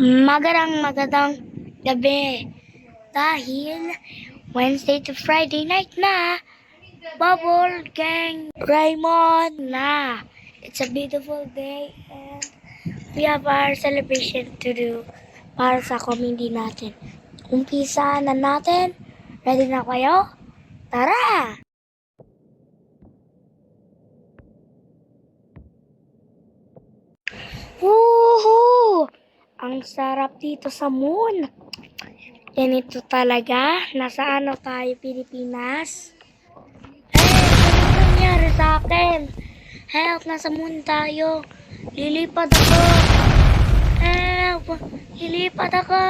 Magandang gabi. Dahil Wednesday to Friday night na, Bubble Gang Raymond na. It's a beautiful day and we have our celebration to do para sa community natin. Umpisa na natin. Ready na kayo? Tara! Woohoo! Ang sarap dito sa moon. Ganito talaga. Nasa ano tayo, Pilipinas? Ano nangyari sa akin? Help! Nasa moon tayo. Lilipad ako. Help! Lilipad ako.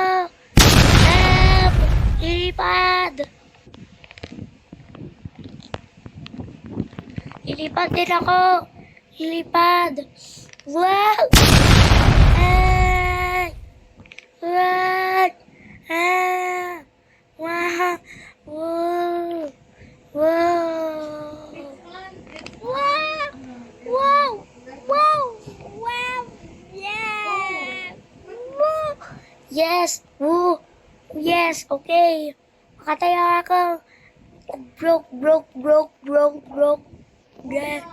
Help! Lilipad! Lilipad din ako. Lilipad. Wow! Hey! What? Ah! Wow! Whoa! Whoa! Wow! Wow! Wow! Wow! Yeah! Woo! Yes! Woo! Yes! Okay! Makataya ako! Broke! Yeah.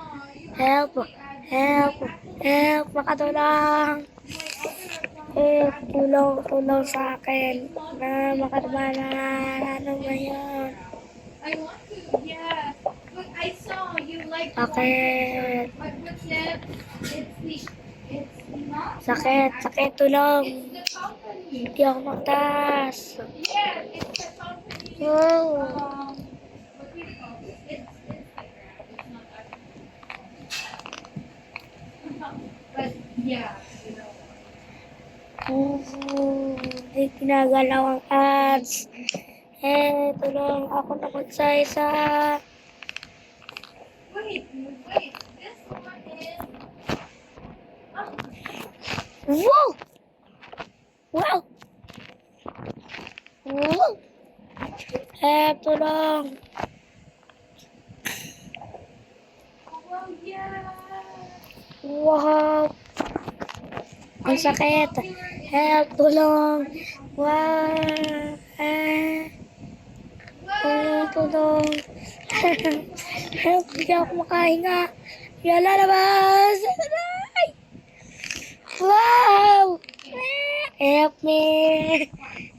Help! Help! Help! Makatulong! Tulong sa akin na makatama na ano ba yun? Yeah. Look, I saw you like. Sakit! What's that? It's not. Sakit! Tulong! It's the company. Hindi ako magtaas! Yeah, it's the company. Wow! What do you call it? It's not actually. But yeah, you know. Hindi ginagalaw ang ads. Tulong ako na magsa-isa. Wait. This one is. Wow! Wow! Wow! Tulong. Oh yeah. Wow! Ang sakit. Help! Tulong! Wow! Tulong! Help! Hindi ako makahinga. Lalabas! Aray! Wow! Help me!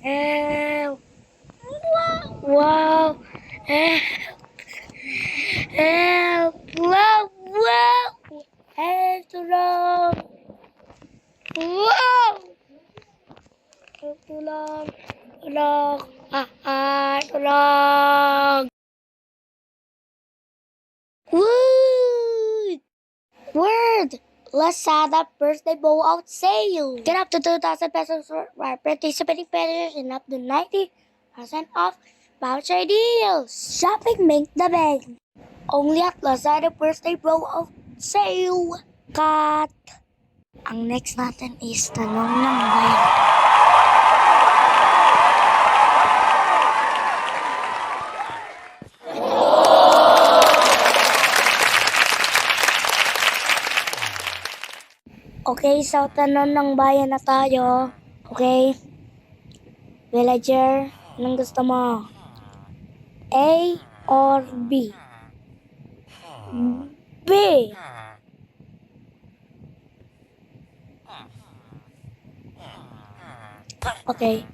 Help! Wow! Help! Help! Wow! Help! Tulong! Wow! Tulong! Tulong! Word! Lazada birthday blowout sale! Get up to 2,000 pesos for participating pledges and up to 90% off voucher deals! Shopping make the bank! Only at Lazada birthday blowout sale! Cut! Ang next natin is tanong ng bayan. Okay, so tanong ng bayan na tayo. Okay? Villager, anong gusto mo? A or B? B! Okay.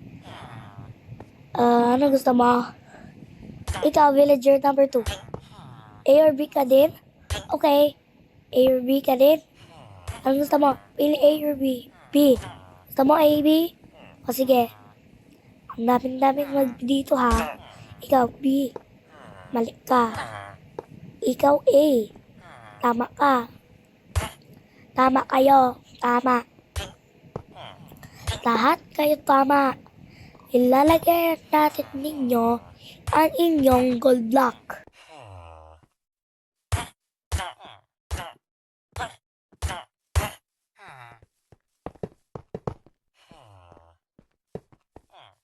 Ano gusto mo? Ikaw, villager number 2. A or B ka din? Okay. A or B ka din? Ano gusto mo? Pili A or B? B. Gusto mo A, B? O sige. Ang daming mag dito ha. Ikaw, B. Mali ka. Ikaw, A. Tama ka. Tama kayo. Tama. Lahat kayo tama. Ilalagay natin ninyo ang inyong gold block.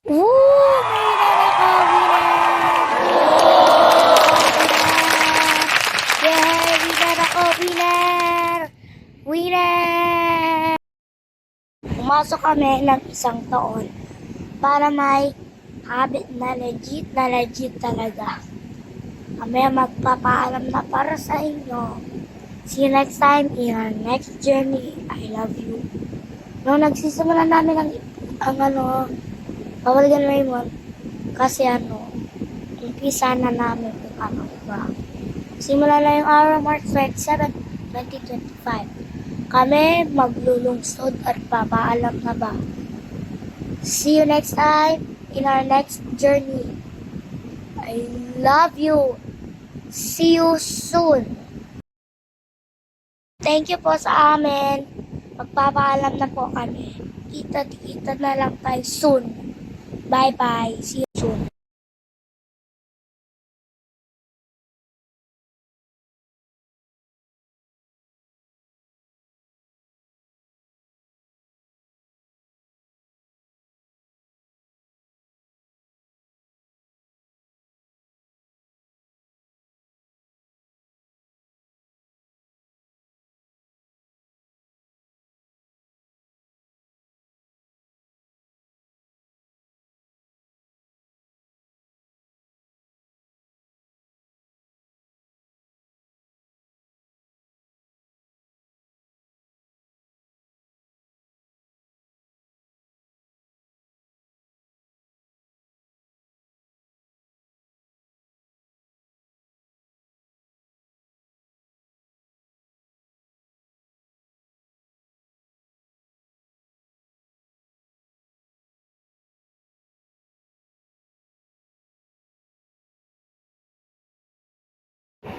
Woo! Winner ako! Yeah! Winner ako! Winner! pumasok kami ng 1 taon para may habit na legit talaga. Kami magpapaalam na para sa inyo. See you next time in our next journey. I love you. Nung nagsisimula namin ang Pabalgan Raymond, kasi umpisa na namin kung ano ba. Simula na yung araw March 27, 2025. Kami maglulungsod at papaalam na ba. See you next time in our next journey. I love you. See you soon. Thank you po sa amin. Magpapaalam na po kami. Kita na lang tayo soon. Bye-bye. See you soon.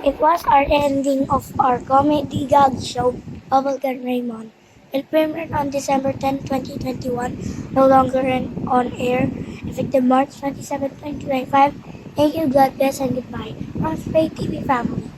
It was our ending of our comedy gag show, Bubblegum Raymond. It premiered on December 10, 2021, no longer on air, effective March 27, 2025. Thank you, God bless, and goodbye from Spray TV family.